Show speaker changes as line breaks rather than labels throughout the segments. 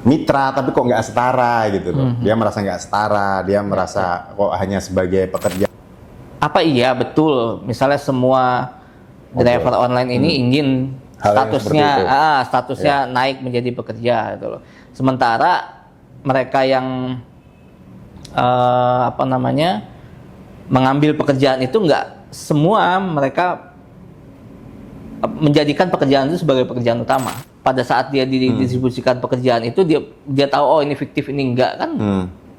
mitra tapi kok nggak setara gitu loh. Dia merasa nggak setara, dia merasa kok hanya sebagai pekerja.
Apa iya betul misalnya semua driver online ini ingin
Hal yang seperti itu.
statusnya naik menjadi pekerja gitu loh. Sementara mereka yang mengambil pekerjaan itu nggak semua mereka menjadikan pekerjaan itu sebagai pekerjaan utama. Pada saat dia didistribusikan pekerjaan itu dia tahu oh ini fiktif ini enggak kan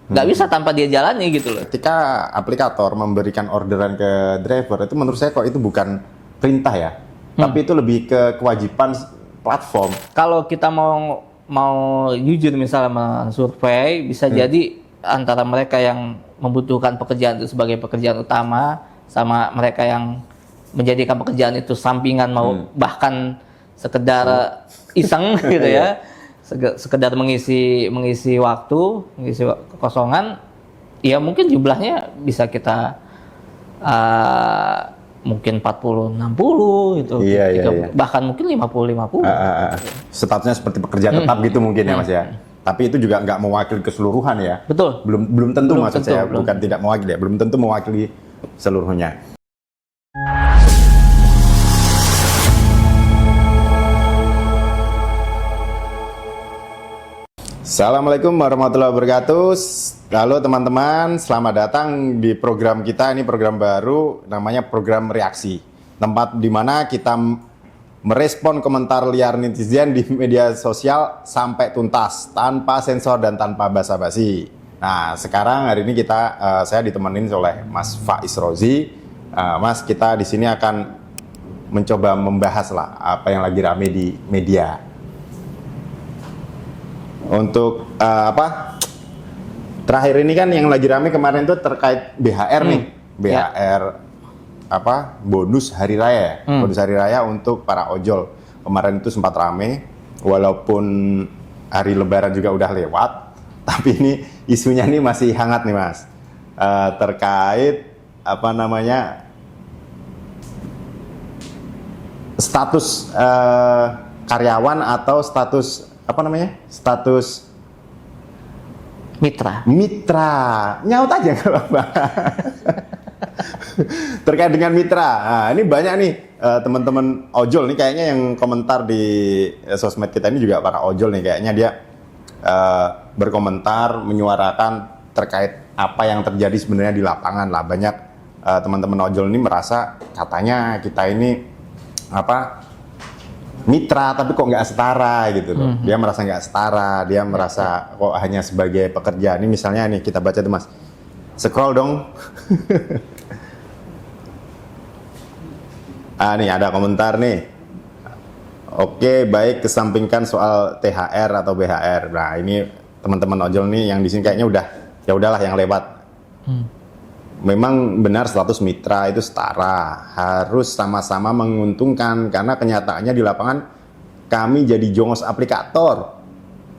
nggak bisa tanpa dia jalani gitu loh.
Ketika aplikator memberikan orderan ke driver itu menurut saya kok itu bukan perintah ya, tapi itu lebih ke kewajiban platform.
Kalau kita mau jujur misalnya mensurvei bisa jadi antara mereka yang membutuhkan pekerjaan itu sebagai pekerjaan utama sama mereka yang menjadikan pekerjaan itu sampingan mau bahkan sekedar iseng gitu ya, sekedar mengisi waktu, mengisi kekosongan, ya mungkin jumlahnya bisa kita mungkin 40-60 gitu, bahkan mungkin 50-50.
Statusnya seperti pekerja tetap gitu mungkin ya Mas ya. Tapi itu juga nggak mewakili keseluruhan ya.
Betul.
Belum tentu maksud saya, bukan tidak mewakili ya, belum tentu mewakili seluruhnya. Assalamualaikum warahmatullahi wabarakatuh. Halo teman-teman, selamat datang di program kita. Ini program baru, namanya program reaksi. Tempat di mana kita merespon komentar liar netizen di media sosial sampai tuntas, tanpa sensor dan tanpa basa-basi. Nah, sekarang hari ini saya ditemenin oleh Mas Faiz Rozi. Mas, kita di sini akan mencoba membahas lah apa yang lagi rame di media. Untuk terakhir ini kan yang lagi rame kemarin tuh terkait BHR nih, BHR bonus hari raya, bonus hari raya untuk para ojol. Kemarin itu sempat rame, walaupun hari Lebaran juga udah lewat, tapi ini isunya nih masih hangat nih Mas, terkait status karyawan atau status status
mitra.
Nyaut aja nggak apa-apa. Terkait dengan mitra, nah, ini banyak nih teman-teman ojol nih kayaknya yang komentar di sosmed kita ini juga para ojol nih kayaknya dia berkomentar menyuarakan terkait apa yang terjadi sebenarnya di lapangan lah. Banyak teman-teman ojol ini merasa katanya kita ini mitra tapi kok nggak setara gitu loh. Dia merasa nggak setara, dia merasa kok hanya sebagai pekerja. Ini misalnya nih kita baca tuh Mas, scroll dong. Nih ada komentar nih. Oke, baik, kesampingkan soal THR atau BHR. Nah ini teman-teman ojol nih yang di sini kayaknya udahlah yang lewat. Memang benar status mitra itu setara, harus sama-sama menguntungkan karena kenyataannya di lapangan kami jadi jongos aplikator.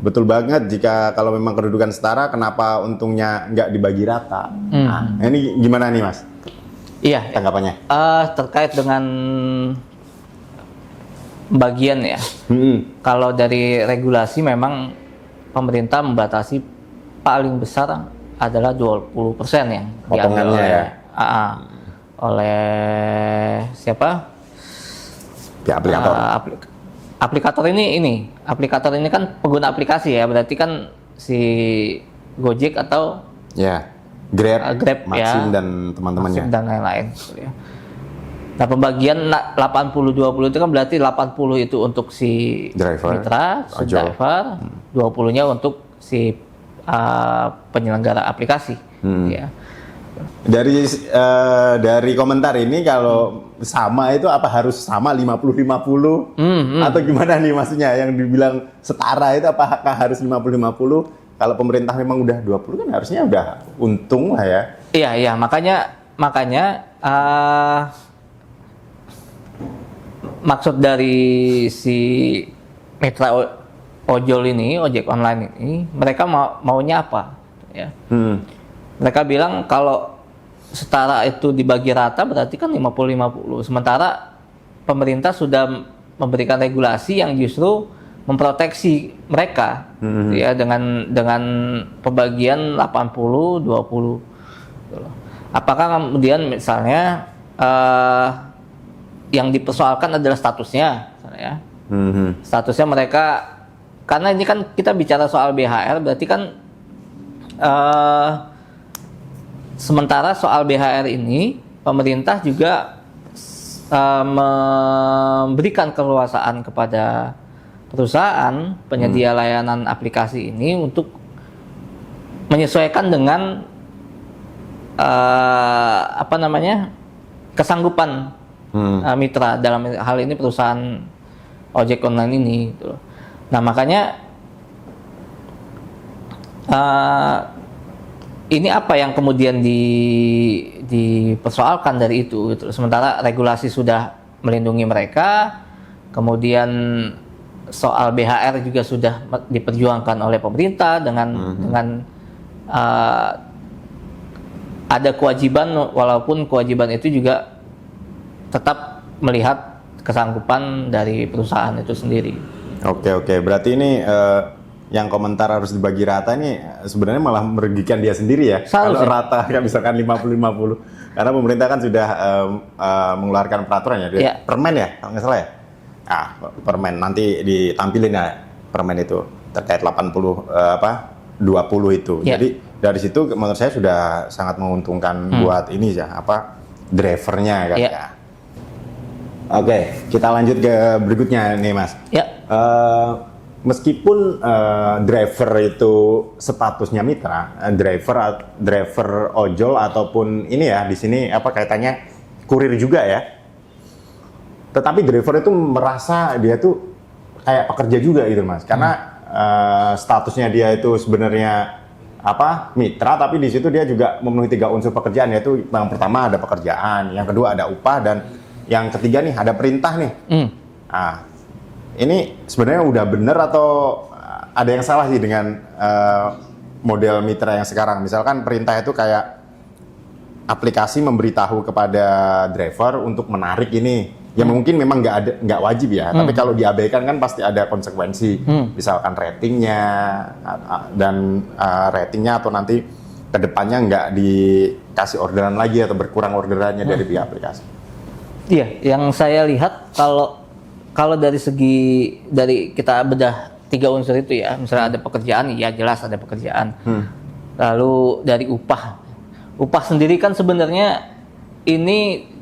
Betul banget, jika kalau memang kedudukan setara, kenapa untungnya nggak dibagi rata? Nah, ini gimana nih Mas?
Iya.
Tanggapannya?
Terkait dengan bagian ya, kalau dari regulasi memang pemerintah membatasi paling besar adalah 20% yang diambil oleh siapa?
Ya, aplikator.
Aplikator ini kan pengguna aplikasi ya, berarti kan si Gojek atau
Grab
ya,
Maxim dan teman-temannya.
Maxim dan lain-lain. Nah, pembagian 80-20 itu kan berarti 80 itu untuk si
driver,
mitra, si driver, 20-nya untuk si penyelenggara aplikasi. Ya.
Dari komentar ini kalau sama itu apa harus sama 50-50 atau gimana nih maksudnya yang dibilang setara itu apakah harus 50-50? Kalau pemerintah memang udah 20 kan harusnya udah untung lah ya.
Iya, makanya maksud dari si mitra ojol ini, ojek online ini, mereka maunya apa? Ya. Mereka bilang kalau setara itu dibagi rata berarti kan 50-50. Sementara pemerintah sudah memberikan regulasi yang justru memproteksi mereka ya dengan pembagian 80 20 gitu loh. Apakah kemudian misalnya yang dipersoalkan adalah statusnya misalnya ya. Statusnya mereka, karena ini kan kita bicara soal BHR, berarti kan sementara soal BHR ini pemerintah juga memberikan keleluasaan kepada perusahaan penyedia layanan aplikasi ini untuk menyesuaikan dengan kesanggupan mitra, dalam hal ini perusahaan ojek online ini gitu. Nah makanya ini apa yang kemudian dipersoalkan dari itu gitu. Sementara regulasi sudah melindungi mereka, kemudian soal BHR juga sudah diperjuangkan oleh pemerintah dengan ada kewajiban, walaupun kewajiban itu juga tetap melihat kesanggupan dari perusahaan itu sendiri.
Oke, berarti ini yang komentar harus dibagi rata ini sebenarnya malah merugikan dia sendiri ya. Kalau rata kan misalkan 50-50, karena pemerintah kan sudah mengeluarkan peraturan ya, permen ya kalau nggak salah ya. Permen nanti ditampilin ya, permen itu terkait 20 itu. Jadi dari situ menurut saya sudah sangat menguntungkan buat ini ya, drivernya kan ya. Oke, kita lanjut ke berikutnya nih Mas. Meskipun driver itu statusnya mitra, driver ojol ataupun ini ya di sini kaitannya kurir juga ya. Tetapi driver itu merasa dia tuh kayak pekerja juga gitu Mas, karena statusnya dia itu sebenarnya mitra, tapi di situ dia juga memenuhi 3 unsur pekerjaan, yaitu yang pertama ada pekerjaan, yang kedua ada upah, dan yang ketiga nih ada perintah nih. Ini sebenarnya udah bener atau ada yang salah sih dengan model mitra yang sekarang? Misalkan perintah itu kayak aplikasi memberitahu kepada driver untuk menarik ini. Ya mungkin memang nggak wajib ya, tapi kalau diabaikan kan pasti ada konsekuensi. Misalkan ratingnya dan ratingnya atau nanti kedepannya nggak dikasih orderan lagi atau berkurang orderannya dari pihak aplikasi.
Iya, yang saya lihat kalau dari kita bedah 3 unsur itu ya, misalnya ada pekerjaan, ya jelas ada pekerjaan. Lalu dari upah sendiri kan sebenarnya ini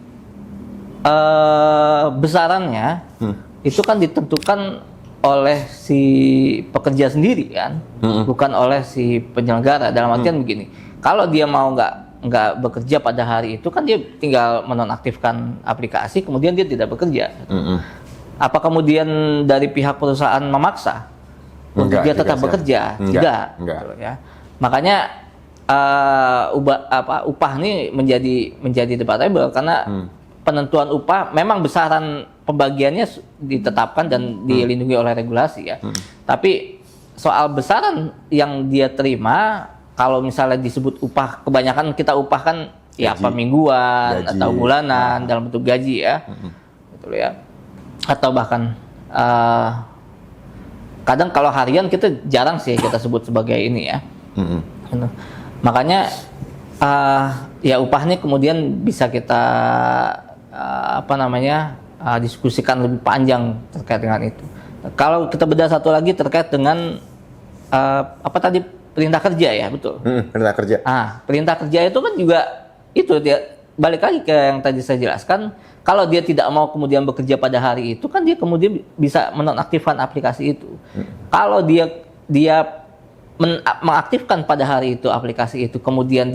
besarannya itu kan ditentukan oleh si pekerja sendiri kan, bukan oleh si penyelenggara. Dalam artian begini, kalau dia mau nggak bekerja pada hari itu kan dia tinggal menonaktifkan aplikasi, kemudian dia tidak bekerja. Apa kemudian dari pihak perusahaan memaksa untuk dia tetap bekerja? Tidak. Ya. Makanya upah ini menjadi debatable karena penentuan upah memang besaran pembagiannya ditetapkan dan dilindungi oleh regulasi ya. Tapi soal besaran yang dia terima, kalau misalnya disebut upah, kebanyakan kita upah kan ya per mingguan atau bulanan dalam bentuk gaji ya. Betul ya. Atau bahkan kadang kalau harian kita jarang sih kita sebut sebagai ini ya. Makanya ya upah ini kemudian bisa kita diskusikan lebih panjang terkait dengan itu. Kalau kita bedah satu lagi terkait dengan perintah kerja ya, betul.
Perintah kerja.
Perintah kerja itu kan juga itu dia balik lagi ke yang tadi saya jelaskan. Kalau dia tidak mau kemudian bekerja pada hari itu, kan dia kemudian bisa menonaktifkan aplikasi itu. Kalau dia mengaktifkan pada hari itu aplikasi itu, kemudian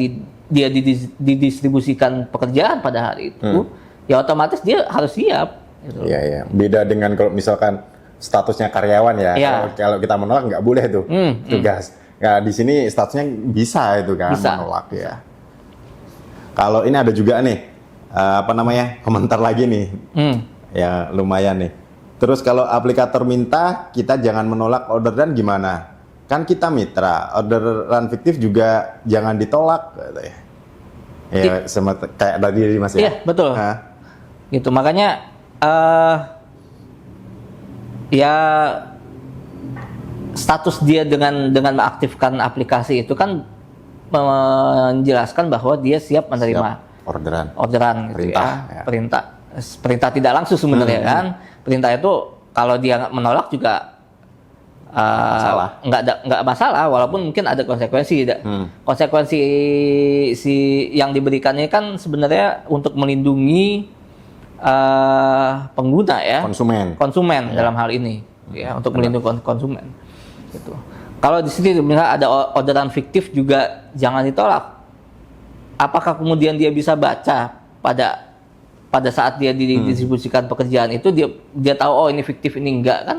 dia didistribusikan pekerjaan pada hari itu, ya otomatis dia harus siap. Gitu.
Iya. Beda dengan kalau misalkan statusnya karyawan ya. Kalau kita menolak nggak boleh tuh tugas. Nah, di sini statusnya bisa itu kan menolak ya. Kalau ini ada juga nih komentar lagi nih. Ya lumayan nih. Terus kalau aplikator minta kita jangan menolak orderan gimana? Kan kita mitra, orderan fiktif juga jangan ditolak gitu ya. Ya sama kayak tadi Mas ya.
Iya, betul. Gitu. Makanya ya status dia dengan mengaktifkan aplikasi itu kan menjelaskan bahwa dia siap menerima orderan gitu ya. Perintah tidak langsung sebenarnya kan. Perintah itu kalau dia menolak juga nggak masalah, walaupun mungkin ada konsekuensi. Konsekuensi yang diberikannya kan sebenarnya untuk melindungi pengguna ya, konsumen dalam hal ini ya, untuk melindungi konsumen gitu. Kalau di sini misalnya ada orderan fiktif juga jangan ditolak. Apakah kemudian dia bisa baca pada saat dia didistribusikan pekerjaan itu dia tahu oh ini fiktif ini enggak kan?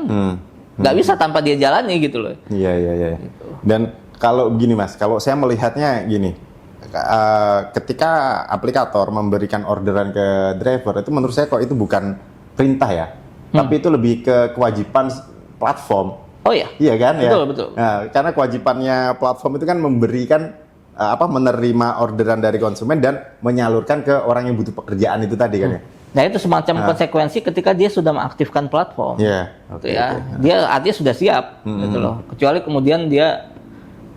Nggak bisa tanpa dia jalani gitu loh.
Iya. Gitu. Dan kalau begini Mas, kalau saya melihatnya gini, ketika aplikator memberikan orderan ke driver itu menurut saya kok itu bukan perintah ya, tapi itu lebih ke kewajiban platform.
Oh iya.
Iya kan ya.
Betul.
Nah, karena kewajibannya platform itu kan memberikan menerima orderan dari konsumen dan menyalurkan ke orang yang butuh pekerjaan itu tadi kan ya.
Nah itu semacam konsekuensi ketika dia sudah mengaktifkan platform. Dia artinya sudah siap gitu loh. Kecuali kemudian dia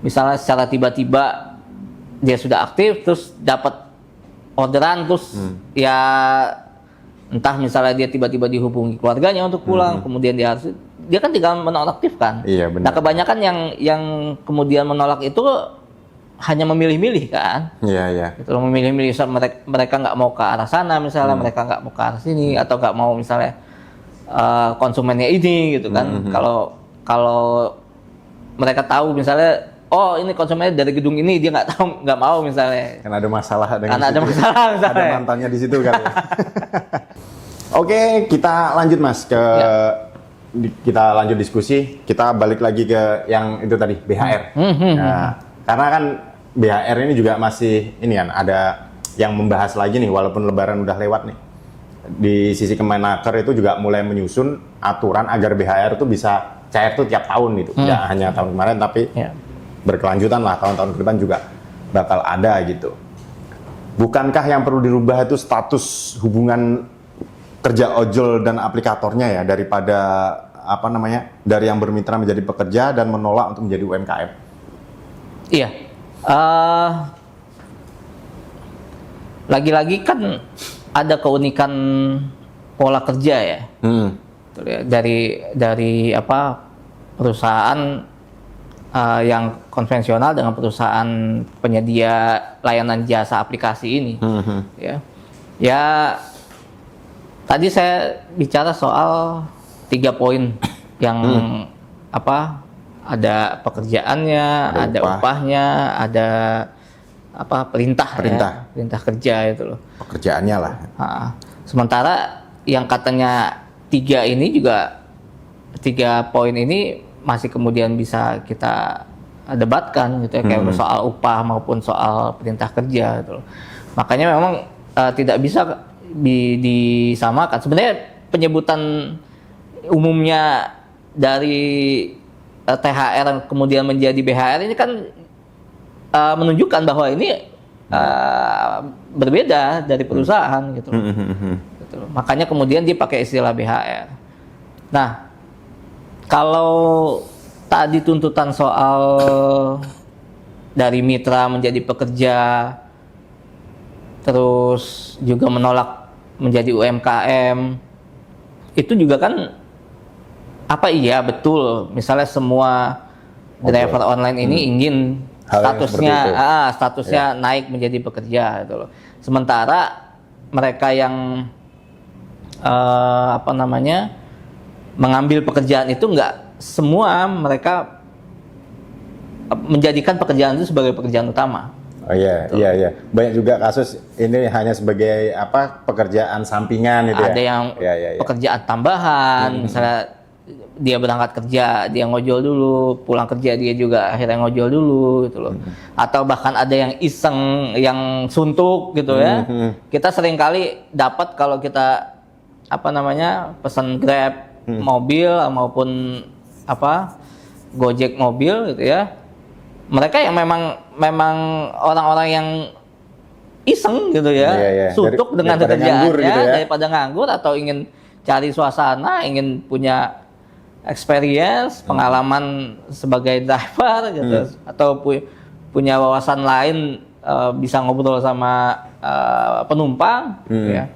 misalnya secara tiba-tiba dia sudah aktif terus dapat orderan terus ya entah misalnya dia tiba-tiba dihubungi keluarganya untuk pulang, kemudian dia kan tinggal menonaktifkan.
Iya, benar.
Nah kebanyakan yang kemudian menolak itu hanya memilih-milih kan.
Iya.
Gitu loh, memilih-milih mereka nggak mau ke arah sana misalnya, mereka nggak mau ke arah sini atau nggak mau misalnya konsumennya ini gitu kan. Kalau mereka tahu misalnya oh ini konsumennya dari gedung ini, dia nggak mau misalnya.
Kan ada masalah dengan
ada masalah misalnya.
Ada mantannya di situ kan. Oke, kita lanjut Mas ke kita lanjut diskusi. Kita balik lagi ke yang itu tadi BHR. Nah, karena kan BHR ini juga masih ini kan ada yang membahas lagi nih walaupun Lebaran udah lewat nih. Di sisi Kemenaker itu juga mulai menyusun aturan agar BHR itu bisa cair tuh tiap tahun gitu. Tidak hanya tahun kemarin tapi berkelanjutan lah, tahun-tahun ke depan juga bakal ada gitu. Bukankah yang perlu dirubah itu status hubungan kerja ojol dan aplikatornya ya, daripada dari yang bermitra menjadi pekerja dan menolak untuk menjadi UMKM?
Iya. Lagi-lagi kan ada keunikan pola kerja ya. Dari perusahaan yang konvensional dengan perusahaan penyedia layanan jasa aplikasi ini. Ya tadi saya bicara soal 3 poin yang ada pekerjaannya, ada upahnya, ada perintah kerja itu loh.
Pekerjaannya lah.
Sementara yang katanya 3 poin ini masih kemudian bisa kita debatkan gitu ya, kayak soal upah maupun soal perintah kerja gitu loh. Makanya memang tidak bisa disamakan. Sebenarnya penyebutan umumnya dari THR kemudian menjadi BHR ini kan menunjukkan bahwa ini berbeda dari perusahaan gitu loh. Gitu loh. Makanya kemudian dipakai istilah BHR. Nah, kalau tadi tuntutan soal dari mitra menjadi pekerja, terus juga menolak menjadi UMKM, itu juga kan iya betul. Misalnya semua driver online ini ingin statusnya naik menjadi pekerja gitu loh. Sementara mereka yang mengambil pekerjaan itu nggak semua mereka menjadikan pekerjaan itu sebagai pekerjaan utama.
Oh iya. Banyak juga kasus ini hanya sebagai pekerjaan sampingan itu
ada yang pekerjaan tambahan, misalnya dia berangkat kerja, dia ngojol dulu, pulang kerja dia juga akhirnya ngojol dulu gitu loh. Atau bahkan ada yang iseng, yang suntuk gitu ya. Kita sering kali dapat kalau kita pesan Grab mobil maupun Gojek mobil gitu ya. Mereka yang memang orang-orang yang iseng gitu ya, suntuk dengan pekerjaannya gitu ya. Daripada nganggur atau ingin cari suasana, ingin punya experience, pengalaman sebagai driver gitu, atau punya wawasan lain, bisa ngobrol sama penumpang, gitu ya.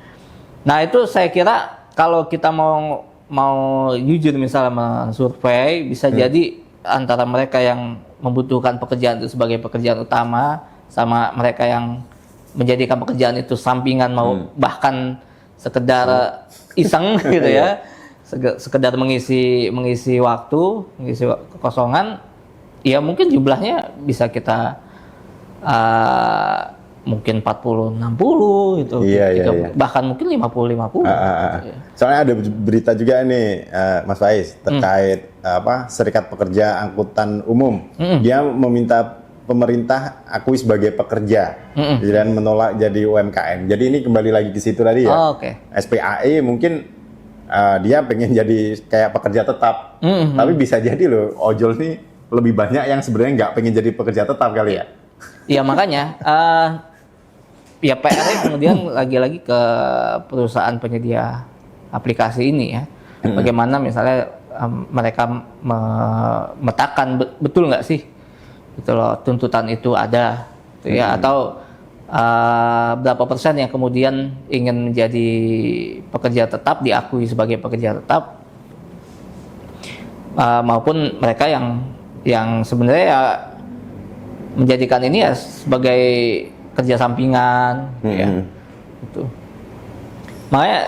Nah itu saya kira kalau kita mau jujur misalnya mensurvei, bisa jadi antara mereka yang membutuhkan pekerjaan itu sebagai pekerjaan utama, sama mereka yang menjadikan pekerjaan itu sampingan, mau bahkan sekedar iseng gitu ya, sekedar mengisi waktu, mengisi kekosongan, ya mungkin jumlahnya bisa kita mungkin 40-60 gitu, bahkan mungkin 50-50.
Soalnya ada berita juga nih, Mas Faiz, terkait Serikat Pekerja Angkutan Umum. Dia meminta pemerintah akui sebagai pekerja dan menolak jadi UMKM. Jadi ini kembali lagi ke situ tadi ya. SPAE mungkin dia pengen jadi kayak pekerja tetap, tapi bisa jadi loh ojol nih lebih banyak yang sebenarnya nggak pengen jadi pekerja tetap kali ya.
Iya makanya ya PR-nya kemudian lagi-lagi ke perusahaan penyedia aplikasi ini ya. Bagaimana misalnya mereka memetakan betul nggak sih gitu loh, tuntutan itu ada gitu ya, atau berapa persen yang kemudian ingin menjadi pekerja tetap, diakui sebagai pekerja tetap, maupun mereka yang sebenarnya ya menjadikan ini ya sebagai kerja sampingan, ya. Gitu. Makanya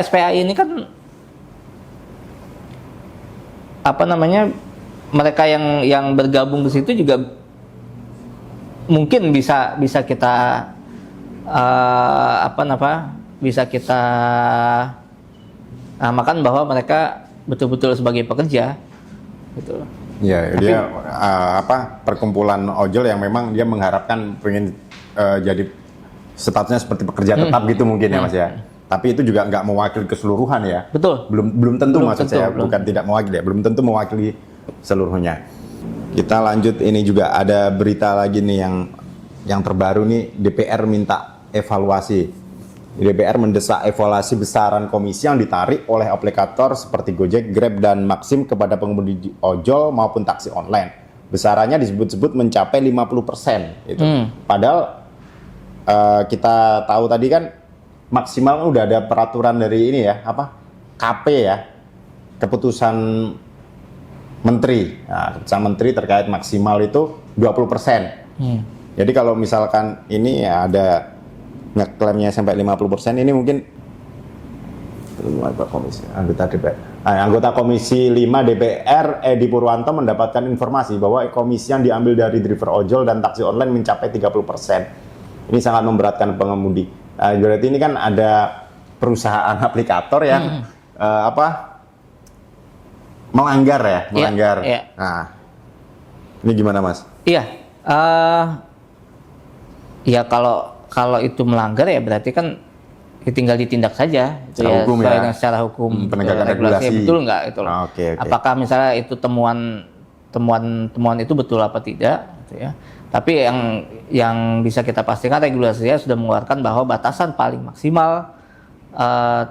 SPAI ini kan mereka yang bergabung di situ juga mungkin bisa kita bisa kita namakan bahwa mereka betul-betul sebagai pekerja, gitu.
Ya, dia perkumpulan ojol yang memang dia mengharapkan pengen jadi statusnya seperti pekerja tetap gitu mungkin ya Mas ya. Tapi itu juga nggak mewakili keseluruhan ya.
Betul.
Belum tentu maksud saya, bukan tidak mewakili ya, belum tentu mewakili seluruhnya. Kita lanjut, ini juga ada berita lagi nih yang terbaru nih, DPR minta evaluasi. DPR mendesak evaluasi besaran komisi yang ditarik oleh aplikator seperti Gojek, Grab, dan Maxim kepada pengemudi ojol maupun taksi online. Besarannya disebut-sebut mencapai 50%. Gitu. Padahal kita tahu tadi kan maksimal udah ada peraturan dari ini ya, KP ya, keputusan menteri. Nah, keputusan menteri terkait maksimal itu 20%. Jadi kalau misalkan ini ya ada ngeklaimnya sampai 50%, ini mungkin anggota Komisi 5 DPR Edi Purwanto mendapatkan informasi bahwa komisi yang diambil dari driver ojol dan taksi online mencapai 30%. Ini sangat memberatkan pengemudi. Berarti ini kan ada perusahaan aplikator yang melanggar.
Iya.
Nah, ini gimana Mas?
Iya, ya kalau itu melanggar ya berarti kan tinggal ditindak saja,
secara hukum ya.
Secara hukum,
penegakan regulasi
betul nggak itu?
Okay.
Apakah misalnya itu temuan itu betul apa tidak? Gitu ya. Tapi yang bisa kita pastikan regulasinya sudah mengeluarkan bahwa batasan paling maksimal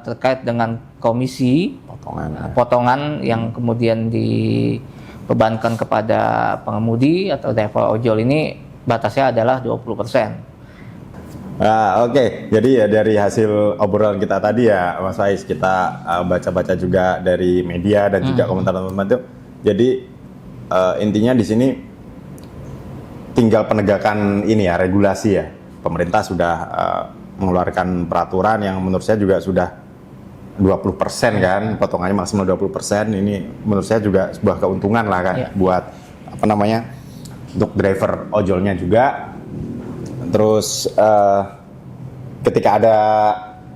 terkait dengan komisi potongan yang kemudian dibebankan kepada pengemudi atau driver ojol ini batasnya adalah 20%.
Oke. Jadi ya dari hasil obrolan kita tadi ya Mas Faiz, kita baca-baca juga dari media dan juga komentar teman-teman itu. Jadi intinya di sini tinggal penegakan ini ya, regulasi ya. Pemerintah sudah mengeluarkan peraturan yang menurut saya juga sudah 20% kan, potongannya maksimal 20%. Ini menurut saya juga sebuah keuntungan lah kan, buat untuk driver ojolnya juga. Terus ketika ada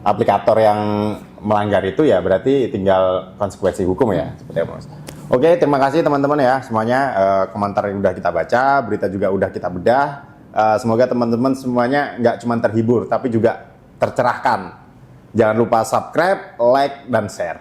aplikator yang melanggar itu ya berarti tinggal konsekuensi hukum ya, seperti apa Mas? Oke, terima kasih teman-teman ya semuanya, komentar yang udah kita baca, berita juga udah kita bedah. Semoga teman-teman semuanya nggak cuma terhibur tapi juga tercerahkan. Jangan lupa subscribe, like, dan share.